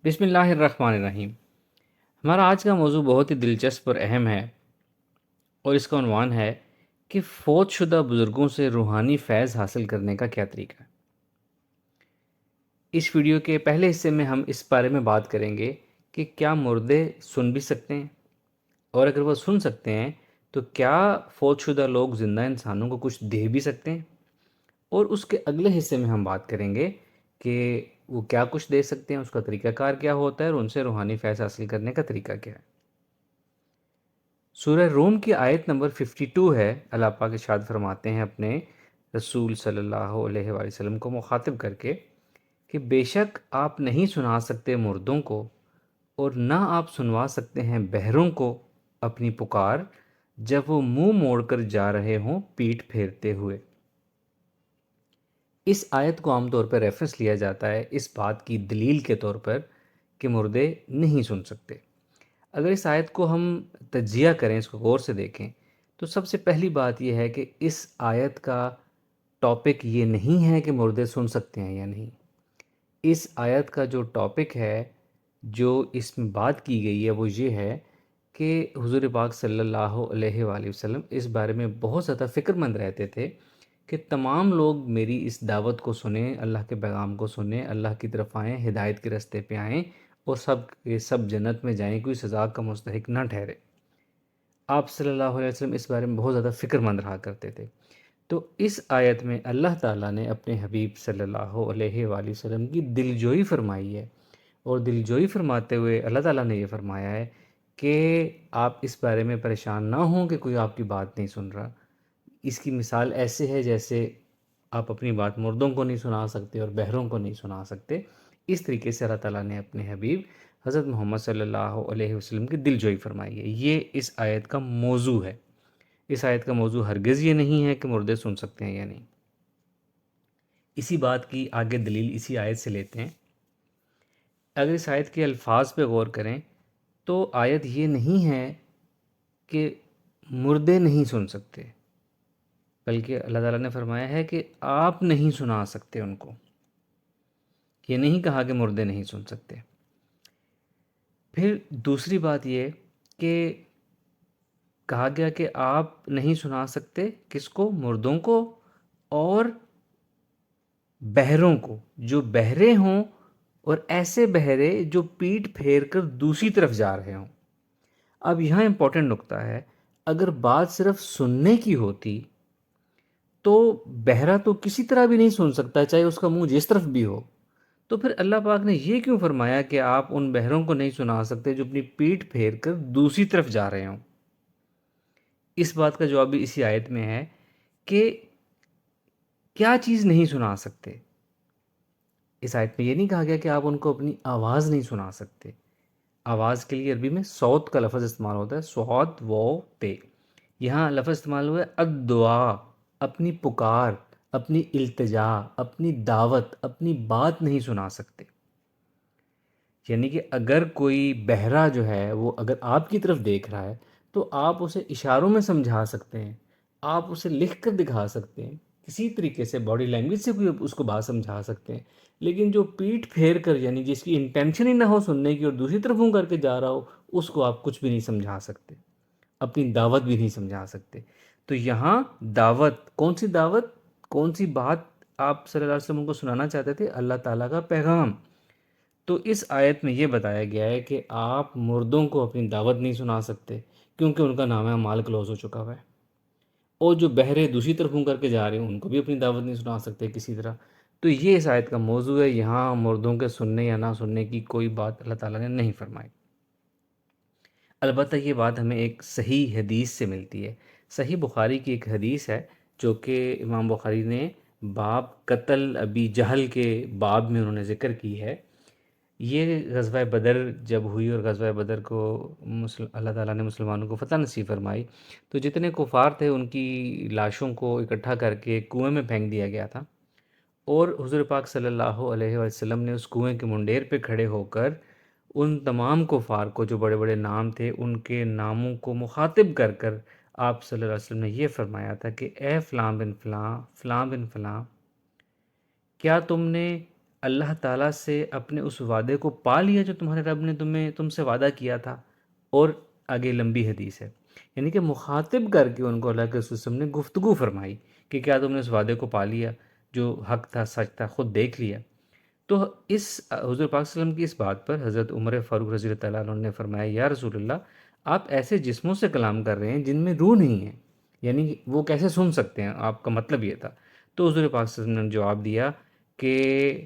بسم اللہ الرحمن الرحیم۔ ہمارا آج کا موضوع بہت ہی دلچسپ اور اہم ہے، اور اس کا عنوان ہے کہ فوت شدہ بزرگوں سے روحانی فیض حاصل کرنے کا کیا طریقہ ہے۔ اس ویڈیو کے پہلے حصے میں ہم اس بارے میں بات کریں گے کہ کیا مردے سن بھی سکتے ہیں، اور اگر وہ سن سکتے ہیں تو کیا فوت شدہ لوگ زندہ انسانوں کو کچھ دے بھی سکتے ہیں، اور اس کے اگلے حصے میں ہم بات کریں گے کہ وہ کیا کچھ دے سکتے ہیں، اس کا طریقہ کار کیا ہوتا ہے، اور ان سے روحانی فیض حاصل کرنے کا طریقہ کیا ہے۔ سورہ روم کی آیت نمبر 52 ہے۔ اللہ پاک ارشاد فرماتے ہیں اپنے رسول صلی اللہ علیہ وآلہ وسلم کو مخاطب کر کے کہ بے شک آپ نہیں سنا سکتے مردوں کو، اور نہ آپ سنوا سکتے ہیں بہروں کو اپنی پکار، جب وہ منہ موڑ کر جا رہے ہوں پیٹھ پھیرتے ہوئے۔ اس آیت کو عام طور پر ریفرنس لیا جاتا ہے اس بات کی دلیل کے طور پر کہ مردے نہیں سن سکتے۔ اگر اس آیت کو ہم تجزیہ کریں، اس کو غور سے دیکھیں، تو سب سے پہلی بات یہ ہے کہ اس آیت کا ٹاپک یہ نہیں ہے کہ مردے سن سکتے ہیں یا نہیں۔ اس آیت کا جو ٹاپک ہے، جو اس میں بات کی گئی ہے، وہ یہ ہے کہ حضور پاک صلی اللہ علیہ وآلہ وسلم اس بارے میں بہت زیادہ فکر مند رہتے تھے کہ تمام لوگ میری اس دعوت کو سنیں، اللہ کے پیغام کو سنیں، اللہ کی طرف آئیں، ہدایت کے راستے پہ آئیں، اور سب کے سب جنت میں جائیں، کوئی سزا کا مستحق نہ ٹھہرے۔ آپ صلی اللہ علیہ وسلم اس بارے میں بہت زیادہ فکر مند رہا کرتے تھے۔ تو اس آیت میں اللہ تعالیٰ نے اپنے حبیب صلی اللہ علیہ وآلہ وسلم کی دلجوئی فرمائی ہے، اور دلجوئی فرماتے ہوئے اللہ تعالیٰ نے یہ فرمایا ہے کہ آپ اس بارے میں پریشان نہ ہوں کہ کوئی آپ کی بات نہیں سن رہا۔ اس کی مثال ایسے ہے جیسے آپ اپنی بات مردوں کو نہیں سنا سکتے اور بہروں کو نہیں سنا سکتے۔ اس طریقے سے اللہ تعالیٰ نے اپنے حبیب حضرت محمد صلی اللہ علیہ وسلم کی دلجوئی فرمائی ہے۔ یہ اس آیت کا موضوع ہے۔ اس آیت کا موضوع ہرگز یہ نہیں ہے کہ مردے سن سکتے ہیں یا نہیں۔ اسی بات کی آگے دلیل اسی آیت سے لیتے ہیں۔ اگر اس آیت کے الفاظ پہ غور کریں تو آیت یہ نہیں ہے کہ مردے نہیں سن سکتے، بلکہ اللہ تعالیٰ نے فرمایا ہے کہ آپ نہیں سنا سکتے ان کو۔ یہ نہیں کہا کہ مردے نہیں سن سکتے۔ پھر دوسری بات یہ کہ کہا گیا کہ آپ نہیں سنا سکتے کس کو؟ مردوں کو اور بہروں کو، جو بہرے ہوں، اور ایسے بہرے جو پیٹھ پھیر کر دوسری طرف جا رہے ہوں۔ اب یہاں امپورٹنٹ نکتہ ہے، اگر بات صرف سننے کی ہوتی تو بہرا تو کسی طرح بھی نہیں سن سکتا، چاہے اس کا منہ جس طرف بھی ہو۔ تو پھر اللہ پاک نے یہ کیوں فرمایا کہ آپ ان بہروں کو نہیں سنا سکتے جو اپنی پیٹھ پھیر کر دوسری طرف جا رہے ہوں؟ اس بات کا جواب بھی اسی آیت میں ہے کہ کیا چیز نہیں سنا سکتے۔ اس آیت میں یہ نہیں کہا گیا کہ آپ ان کو اپنی آواز نہیں سنا سکتے۔ آواز کے لیے عربی میں صوت کا لفظ استعمال ہوتا ہے، صوت و تے۔ یہاں لفظ استعمال ہوا ہے الدعا، اپنی پکار، اپنی التجا، اپنی دعوت، اپنی بات نہیں سنا سکتے۔ یعنی کہ اگر کوئی بہرا جو ہے وہ اگر آپ کی طرف دیکھ رہا ہے تو آپ اسے اشاروں میں سمجھا سکتے ہیں، آپ اسے لکھ کر دکھا سکتے ہیں، کسی طریقے سے باڈی لینگویج سے کوئی اس کو بات سمجھا سکتے ہیں، لیکن جو پیٹھ پھیر کر، یعنی جس کی انٹینشن ہی نہ ہو سننے کی اور دوسری طرف منہ کر کے جا رہا ہو، اس کو آپ کچھ بھی نہیں سمجھا سکتے، اپنی دعوت بھی نہیں سمجھا سکتے۔ تو یہاں دعوت، کون سی دعوت، کون سی بات آپ صلی اللہ علیہ وسلم کو سنانا چاہتے تھے؟ اللہ تعالیٰ کا پیغام۔ تو اس آیت میں یہ بتایا گیا ہے کہ آپ مردوں کو اپنی دعوت نہیں سنا سکتے، کیونکہ ان کا نام اعمال کلوز ہو چکا ہوا ہے، اور جو بہرے دوسری طرف منہ کر کے جا رہے ہیں ان کو بھی اپنی دعوت نہیں سنا سکتے کسی طرح۔ تو یہ اس آیت کا موضوع ہے۔ یہاں مردوں کے سننے یا نہ سننے کی کوئی بات اللہ تعالیٰ نے نہیں فرمائی۔ البتہ یہ بات ہمیں ایک صحیح حدیث سے ملتی ہے۔ صحیح بخاری کی ایک حدیث ہے جو کہ امام بخاری نے باب قتل ابی جہل کے باب میں انہوں نے ذکر کی ہے۔ یہ غزوہ بدر جب ہوئی اور غزوہ بدر کو اللہ تعالیٰ نے مسلمانوں کو فتح نصیب فرمائی، تو جتنے کفار تھے ان کی لاشوں کو اکٹھا کر کے کنویں میں پھینک دیا گیا تھا، اور حضور پاک صلی اللہ علیہ وسلم نے اس کنویں کے منڈیر پہ کھڑے ہو کر ان تمام کفار کو، جو بڑے بڑے نام تھے، ان کے ناموں کو مخاطب کر کر آپ صلی اللہ علیہ وسلم نے یہ فرمایا تھا کہ اے فلاں بن فلاں، فلاں بن فلاں، کیا تم نے اللہ تعالیٰ سے اپنے اس وعدے کو پا لیا جو تمہارے رب نے تم سے وعدہ کیا تھا؟ اور آگے لمبی حدیث ہے، یعنی کہ مخاطب کر کے ان کو اللہ کے رسول صلی اللہ علیہ وسلم نے گفتگو فرمائی کہ کیا تم نے اس وعدے کو پا لیا جو حق تھا، سچ تھا، خود دیکھ لیا؟ تو اس حضور پاک صلی اللہ علیہ وسلم کی اس بات پر حضرت عمر فاروق رضی اللہ تعالیٰ عنہ نے فرمایا، یا رسول اللہ، آپ ایسے جسموں سے کلام کر رہے ہیں جن میں روح نہیں ہے، یعنی وہ کیسے سن سکتے ہیں؟ آپ کا مطلب یہ تھا۔ تو حضور پاک صلی اللہ علیہ وسلم نے جواب دیا کہ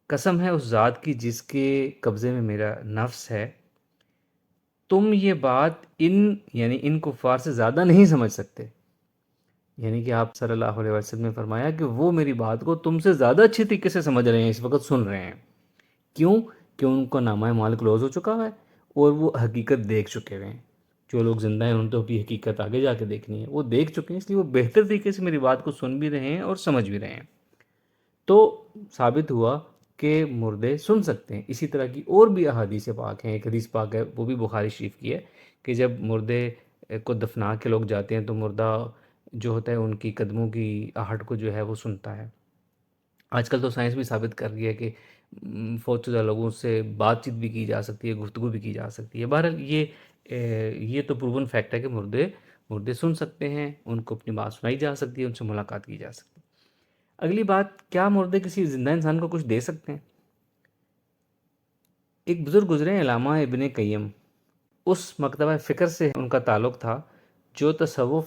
قسم ہے اس ذات کی جس کے قبضے میں میرا نفس ہے، تم یہ بات یعنی ان کفار سے زیادہ نہیں سمجھ سکتے، یعنی کہ آپ صلی اللہ علیہ وسلم نے فرمایا کہ وہ میری بات کو تم سے زیادہ اچھی طریقے سے سمجھ رہے ہیں، اس وقت سن رہے ہیں۔ کیوں؟ کہ ان کو نامہ مال کلوز ہو چکا ہے اور وہ حقیقت دیکھ چکے ہوئے ہیں۔ جو لوگ زندہ ہیں ان تو بھی حقیقت آگے جا کے دیکھنی ہے، وہ دیکھ چکے ہیں، اس لیے وہ بہتر طریقے سے میری بات کو سن بھی رہے ہیں اور سمجھ بھی رہے ہیں۔ تو ثابت ہوا کہ مردے سن سکتے ہیں۔ اسی طرح کی اور بھی احادیث پاک ہیں، ایک حدیث پاک ہے وہ بھی بخاری شریف کی ہے کہ جب مردے کو دفنا کے لوگ جاتے ہیں تو مردہ جو ہوتا ہے ان کی قدموں کی آہٹ کو جو ہے وہ سنتا ہے۔ آج کل تو سائنس بھی ثابت کر رہی ہے کہ فوت شدہ لوگوں سے بات چیت بھی کی جا سکتی ہے، گفتگو بھی کی جا سکتی ہے۔ بہرحال یہ تو پروون فیکٹ ہے کہ مردے سن سکتے ہیں، ان کو اپنی بات سنائی جا سکتی ہے، ان سے ملاقات کی جا سکتی ہے۔ اگلی بات، کیا مردے کسی زندہ انسان کو کچھ دے سکتے ہیں؟ ایک بزرگ گزرے ہیں علامہ ابن قیم، اس مکتبہ فکر سے ان کا تعلق تھا جو تصوف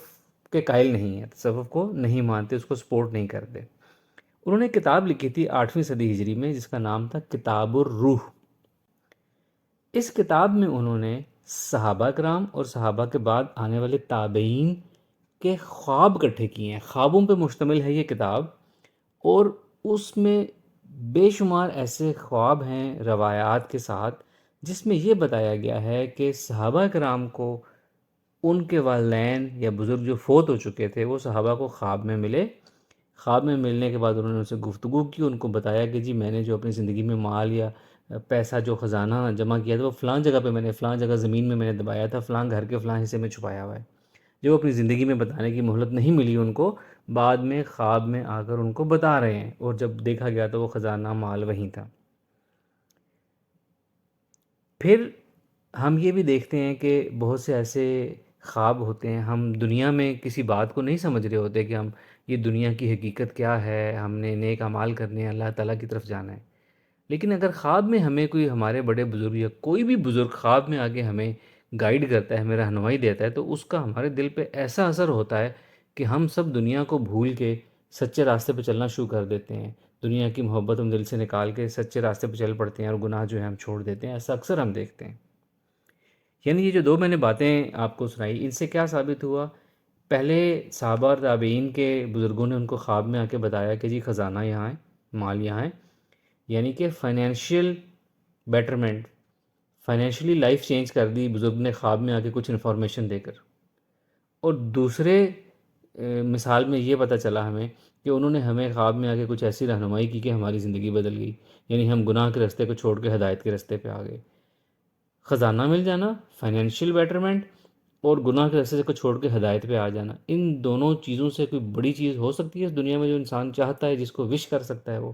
کے قائل نہیں ہے، تصوف کو نہیں مانتے، اس کو سپورٹ نہیں کرتے۔ انہوں نے کتاب لکھی تھی 8ویں صدی ہجری میں جس کا نام تھا کتاب الروح۔ اس کتاب میں انہوں نے صحابہ کرام اور صحابہ کے بعد آنے والے تابعین کے خواب اکٹھے کیے ہیں۔ خوابوں پہ مشتمل ہے یہ کتاب، اور اس میں بے شمار ایسے خواب ہیں روایات کے ساتھ جس میں یہ بتایا گیا ہے کہ صحابہ کرام کو ان کے والدین یا بزرگ جو فوت ہو چکے تھے وہ صحابہ کو خواب میں ملے۔ خواب میں ملنے کے بعد انہوں نے ان سے گفتگو کی، ان کو بتایا کہ جی میں نے جو اپنی زندگی میں مال یا پیسہ جو خزانہ جمع کیا تھا وہ فلاں جگہ پہ میں نے فلاں جگہ زمین میں نے دبایا تھا، فلاں گھر کے فلاں حصے میں چھپایا ہوا ہے۔ جو اپنی زندگی میں بتانے کی مہلت نہیں ملی ان کو، بعد میں خواب میں آ کر ان کو بتا رہے ہیں، اور جب دیکھا گیا تو وہ خزانہ مال وہیں تھا۔ پھر ہم یہ بھی دیکھتے ہیں کہ بہت سے ایسے خواب ہوتے ہیں، ہم دنیا میں کسی بات کو نہیں سمجھ رہے ہوتے کہ ہم یہ دنیا کی حقیقت کیا ہے، ہم نے نیک اعمال کرنے ہیں، اللہ تعالیٰ کی طرف جانا ہے، لیکن اگر خواب میں ہمیں کوئی ہمارے بڑے بزرگ یا کوئی بھی بزرگ خواب میں آگے ہمیں گائیڈ کرتا ہے، ہمیں رہنمائی دیتا ہے، تو اس کا ہمارے دل پہ ایسا اثر ہوتا ہے کہ ہم سب دنیا کو بھول کے سچے راستے پہ چلنا شروع کر دیتے ہیں، دنیا کی محبت ہم دل سے نکال کے سچے راستے پہ چل پڑتے ہیں اور گناہ جو ہے ہم چھوڑ دیتے ہیں۔ ایسا اکثر ہم دیکھتے ہیں۔ یعنی یہ جو دو میں نے باتیں آپ کو سنائی، ان سے کیا ثابت ہوا؟ پہلے صحابہ اور تابعین کے بزرگوں نے ان کو خواب میں آ کے بتایا کہ جی خزانہ یہاں ہے، مال یہاں ہے، یعنی کہ financial betterment, financially life change کر دی بزرگ نے خواب میں آ کے کچھ انفارمیشن دے کر۔ اور دوسرے مثال میں یہ پتہ چلا ہمیں کہ انہوں نے ہمیں خواب میں آ کے کچھ ایسی رہنمائی کی کہ ہماری زندگی بدل گئی، یعنی ہم گناہ کے راستے کو چھوڑ کے ہدایت کے راستے پہ آ گئے۔ خزانہ مل جانا، فائنینشیل بیٹرمنٹ، اور گناہ کے راستے کو چھوڑ کے ہدایت پہ آ جانا، ان دونوں چیزوں سے کوئی بڑی چیز ہو سکتی ہے اس دنیا میں جو انسان چاہتا ہے، جس کو وش کر سکتا ہے وہ؟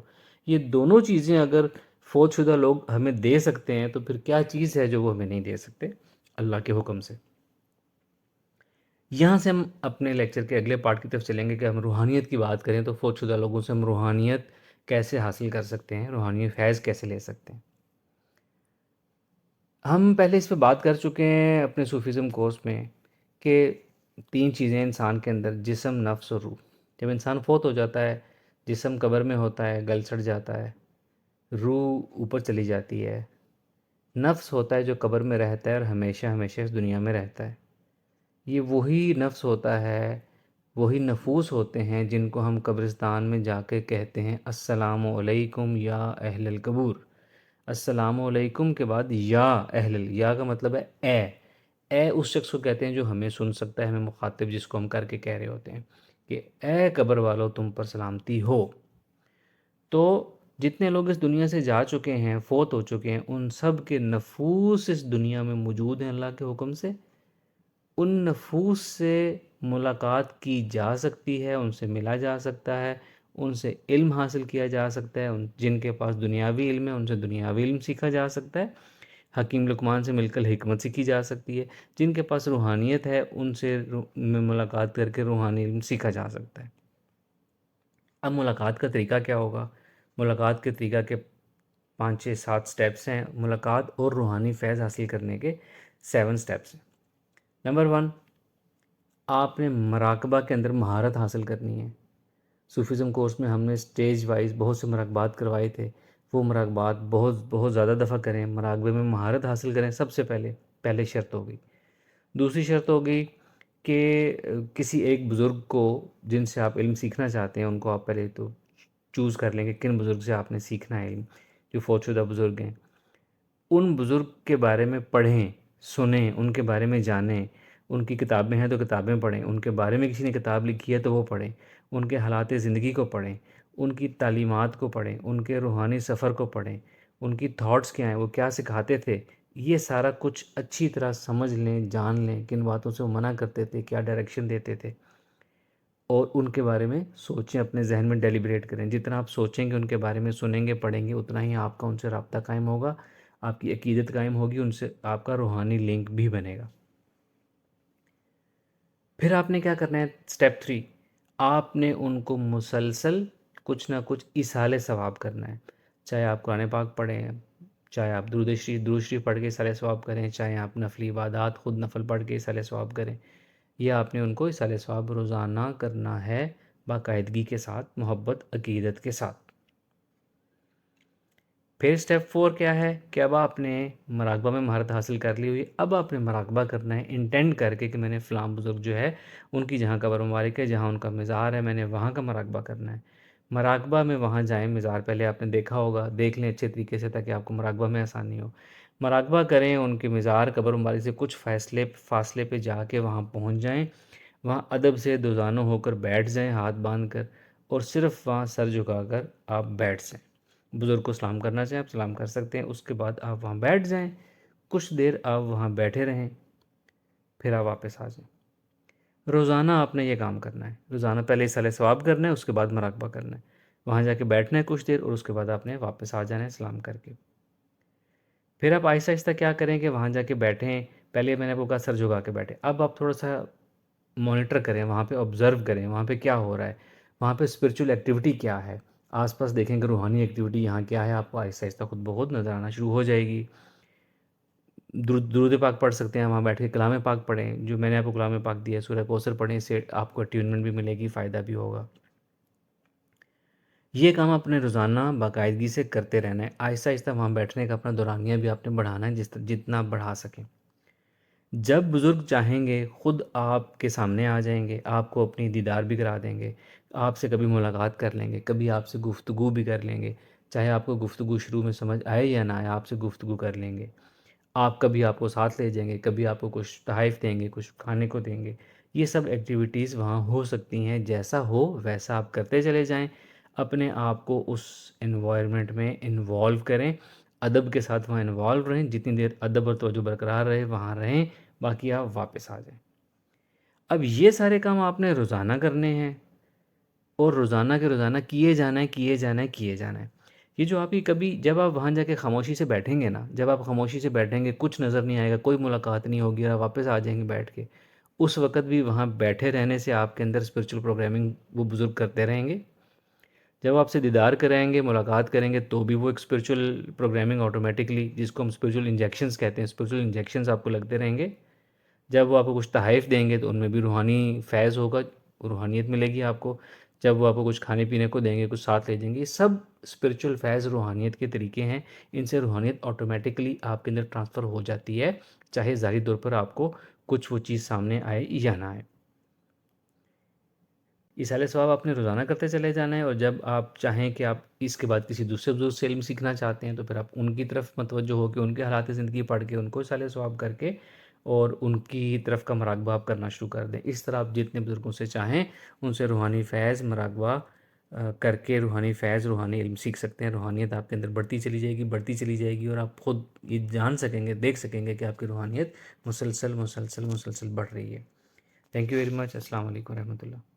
یہ دونوں چیزیں اگر فوت شدہ لوگ ہمیں دے سکتے ہیں تو پھر کیا چیز ہے جو وہ ہمیں نہیں دے سکتے اللہ کے حکم سے؟ یہاں سے ہم اپنے لیکچر کے اگلے پارٹ کی طرف چلیں گے کہ ہم روحانیت کی بات کریں تو فوت شدہ لوگوں سے ہم روحانیت کیسے حاصل کر سکتے ہیں، روحانی فیض کیسے لے سکتے ہیں۔ ہم پہلے اس پہ بات کر چکے ہیں اپنے صوفیزم کورس میں کہ 3 چیزیں انسان کے اندر، جسم، نفس اور روح۔ جب انسان فوت ہو جاتا ہے، جسم قبر میں ہوتا ہے، گل سڑ جاتا ہے، روح اوپر چلی جاتی ہے، نفس ہوتا ہے جو قبر میں رہتا ہے اور ہمیشہ ہمیشہ اس دنیا میں رہتا ہے۔ یہ وہی نفس ہوتا ہے، وہی نفوس ہوتے ہیں جن کو ہم قبرستان میں جا کے کہتے ہیں السلام علیکم یا اہل القبور۔ السلام علیکم کے بعد یا یا کا مطلب ہے اے اس شخص کو کہتے ہیں جو ہمیں سن سکتا ہے، ہمیں مخاطب جس کو ہم کر کے کہہ رہے ہوتے ہیں کہ اے قبر والو تم پر سلامتی ہو۔ تو جتنے لوگ اس دنیا سے جا چکے ہیں، فوت ہو چکے ہیں، ان سب کے نفوس اس دنیا میں موجود ہیں اللہ کے حکم سے۔ ان نفوس سے ملاقات کی جا سکتی ہے، ان سے ملا جا سکتا ہے، ان سے علم حاصل کیا جا سکتا ہے، جن کے پاس دنیاوی علم ہے ان سے دنیاوی علم سیکھا جا سکتا ہے، حکیم لقمان سے مل کر حکمت سیکھی جا سکتی ہے، جن کے پاس روحانیت ہے ان سے ملاقات کر کے روحانی علم سیکھا جا سکتا ہے۔ اب ملاقات کا طریقہ کیا ہوگا؟ ملاقات کے طریقہ کے 5 6 7 سٹیپس ہیں، ملاقات اور روحانی فیض حاصل کرنے کے 7 سٹیپس ہیں۔ نمبر 1، آپ نے مراقبہ کے اندر مہارت حاصل کرنی ہے۔ صوفیزم کورس میں ہم نے سٹیج وائز بہت سے مراقبات کروائے تھے، وہ مراقبات بہت زیادہ دفعہ کریں، مراقبے میں مہارت حاصل کریں۔ سب سے پہلے شرط ہوگی۔ دوسری شرط ہوگی کہ کسی ایک بزرگ کو جن سے آپ علم سیکھنا چاہتے ہیں ان کو آپ پہلے تو چوز کر لیں کہ کن بزرگ سے آپ نے سیکھنا ہے علم، جو فوت شدہ بزرگ ہیں۔ ان بزرگ کے بارے میں پڑھیں، سنیں، ان کے بارے میں جانیں، ان کی کتابیں ہیں تو کتابیں پڑھیں، ان کے بارے میں کسی نے کتاب لکھی ہے تو وہ پڑھیں، ان کے حالات زندگی کو پڑھیں، ان کی تعلیمات کو پڑھیں، ان کے روحانی سفر کو پڑھیں، ان کی تھاٹس کیا ہیں، وہ کیا سکھاتے تھے، یہ سارا کچھ اچھی طرح سمجھ لیں، جان لیں، کن باتوں سے وہ منع کرتے تھے، کیا ڈائریکشن دیتے تھے، اور ان کے بارے میں سوچیں، اپنے ذہن میں ڈیلیبریٹ کریں۔ جتنا آپ سوچیں گے، ان کے بارے میں سنیں گے، پڑھیں گے، اتنا ہی آپ کا ان سے رابطہ قائم ہوگا، آپ کی عقیدت قائم ہوگی، ان سے آپ کا روحانی لنک بھی بنے گا۔ پھر آپ نے کیا کرنا ہے؟ سٹیپ 3، آپ نے ان کو مسلسل کچھ نہ کچھ ایصال ثواب کرنا ہے، چاہے آپ قرآن پاک پڑھیں، چاہے آپ درود شریف پڑھ کے ایصال ثواب کریں، چاہے آپ نفلی عبادات خود نفل پڑھ کے ایصال ثواب کریں، یا آپ نے ان کو ایصال ثواب روزانہ کرنا ہے، باقاعدگی کے ساتھ، محبت عقیدت کے ساتھ۔ پھر سٹیپ 4 کیا ہے کہ اب آپ نے مراقبہ میں مہارت حاصل کر لی ہوئی، اب آپ نے مراقبہ کرنا ہے انٹینڈ کر کے کہ میں نے فلاں بزرگ جو ہے ان کی جہاں قبر مبارک ہے، جہاں ان کا مزار ہے، میں نے وہاں کا مراقبہ کرنا ہے۔ مراقبہ میں وہاں جائیں، مزار پہلے آپ نے دیکھا ہوگا، دیکھ لیں اچھے طریقے سے تاکہ آپ کو مراقبہ میں آسانی ہو۔ مراقبہ کریں، ان کے مزار قبر مبارک سے کچھ فاصلے پہ جا کے وہاں پہنچ جائیں، وہاں ادب سے دوزانوں ہو کر بیٹھ جائیں ہاتھ باندھ کر، اور صرف وہاں سر جھکا کر آپ بیٹھ جائیں۔ بزرگ کو سلام کرنا چاہیں آپ سلام کر سکتے ہیں، اس کے بعد آپ وہاں بیٹھ جائیں، کچھ دیر آپ وہاں بیٹھے رہیں، پھر آپ واپس آ جائیں۔ روزانہ آپ نے یہ کام کرنا ہے، روزانہ پہلے ایصال ثواب کرنا ہے، اس کے بعد مراقبہ کرنا ہے، وہاں جا کے بیٹھنا ہے کچھ دیر، اور اس کے بعد آپ نے واپس آ جانا ہے سلام کر کے۔ پھر آپ آہستہ آہستہ کیا کریں کہ وہاں جا کے بیٹھیں، پہلے میں نے آپ کو کہا سر جھکا کے بیٹھے، اب آپ تھوڑا سا مانیٹر کریں، وہاں پہ آبزرو کریں، وہاں پہ کیا ہو رہا ہے، وہاں پہ اسپرچول ایکٹیویٹی کیا ہے، آس پاس دیکھیں کہ روحانی ایکٹیویٹی یہاں کیا ہے، آپ کو آہستہ آہستہ خود بخود نظر آنا شروع ہو جائے گی۔ درود پاک پڑھ سکتے ہیں، وہاں بیٹھ کے کلام پاک پڑھیں، جو میں نے آپ کو کلام پاک دیا ہے سورہ کوثر پڑھیں، اس سے آپ کو اٹیونمنٹ بھی ملے گی، فائدہ بھی ہوگا۔ یہ کام اپنے روزانہ باقاعدگی سے کرتے رہنا ہے، آہستہ آہستہ وہاں بیٹھنے کا اپنا دورانیہ بھی آپ نے بڑھانا ہے، جتنا بڑھا سکیں۔ جب بزرگ چاہیں گے خود آپ کے سامنے آ جائیں گے، آپ کو اپنی دیدار بھی کرا دیں گے، آپ سے کبھی ملاقات کر لیں گے، کبھی آپ سے گفتگو بھی کر لیں گے، چاہے آپ کو گفتگو شروع میں سمجھ آئے یا نہ آئے، آپ سے گفتگو کر لیں گے۔ آپ کو ساتھ لے جائیں گے، کبھی آپ کو کچھ تحائف دیں گے، کچھ کھانے کو دیں گے، یہ سب ایکٹیویٹیز وہاں ہو سکتی ہیں، جیسا ہو ویسا آپ کرتے چلے جائیں، اپنے آپ کو اس انوائرمنٹ میں انوالو کریں، ادب کے ساتھ وہاں انوالو رہیں، جتنی دیر ادب اور توجہ برقرار رہے وہاں رہیں، باقی آپ واپس آ جائیں۔ اب یہ سارے کام آپ نے روزانہ کرنے ہیں، اور روزانہ کے روزانہ کیے جانا ہے، کیے جانا ہے، کیے جانا ہے۔ یہ جو آپ کی کبھی جب آپ وہاں جا کے خاموشی سے بیٹھیں گے نا، جب آپ خاموشی سے بیٹھیں گے، کچھ نظر نہیں آئے گا، کوئی ملاقات نہیں ہوگی، اور آپ واپس آ جائیں گے بیٹھ کے، اس وقت بھی وہاں بیٹھے رہنے سے آپ کے اندر اسپرچول پروگرامنگ وہ بزرگ کرتے رہیں گے۔ جب آپ سے دیدار کریں گے، ملاقات کریں گے، تو بھی وہ ایک اسپرچول پروگرامنگ آٹومیٹکلی، جس کو ہم اسپرچول انجیکشنز کہتے ہیں، اسپرچول انجیکشنز آپ کو لگتے رہیں گے۔ جب وہ آپ کو کچھ تحائف دیں گے تو ان میں بھی روحانی فیض ہوگا، روحانیت ملے گی آپ کو۔ جب وہ آپ کو کچھ کھانے پینے کو دیں گے، کچھ ساتھ لے جائیں گے، یہ سب اسپرچول فیض روحانیت کے طریقے ہیں، ان سے روحانیت آٹومیٹکلی آپ کے اندر ٹرانسفر ہو جاتی ہے، چاہے ظاہری طور پر آپ کو کچھ وہ چیز سامنے آئے یا نہ آئے۔ ایصال ثواب آپ نے روزانہ کرتے چلے جانا ہے، اور جب آپ چاہیں کہ آپ اس کے بعد کسی دوسرے بزرگ سے علم سیکھنا چاہتے ہیں تو پھر آپ ان کی طرف متوجہ ہو کے، ان کے حالات زندگی پڑھ کے، ان کو ایصال ثواب کر کے، اور ان کی طرف کا مراقبہ آپ کرنا شروع کر دیں۔ اس طرح آپ جتنے بزرگوں سے چاہیں ان سے روحانی فیض مراقبہ کر کے روحانی فیض، روحانی علم سیکھ سکتے ہیں، روحانیت آپ کے اندر بڑھتی چلی جائے گی، بڑھتی چلی جائے گی، اور آپ خود یہ جان سکیں گے، دیکھ سکیں گے کہ آپ کی روحانیت مسلسل مسلسل مسلسل بڑھ رہی ہے۔ Thank you very much. السلام علیکم و رحمۃ اللہ۔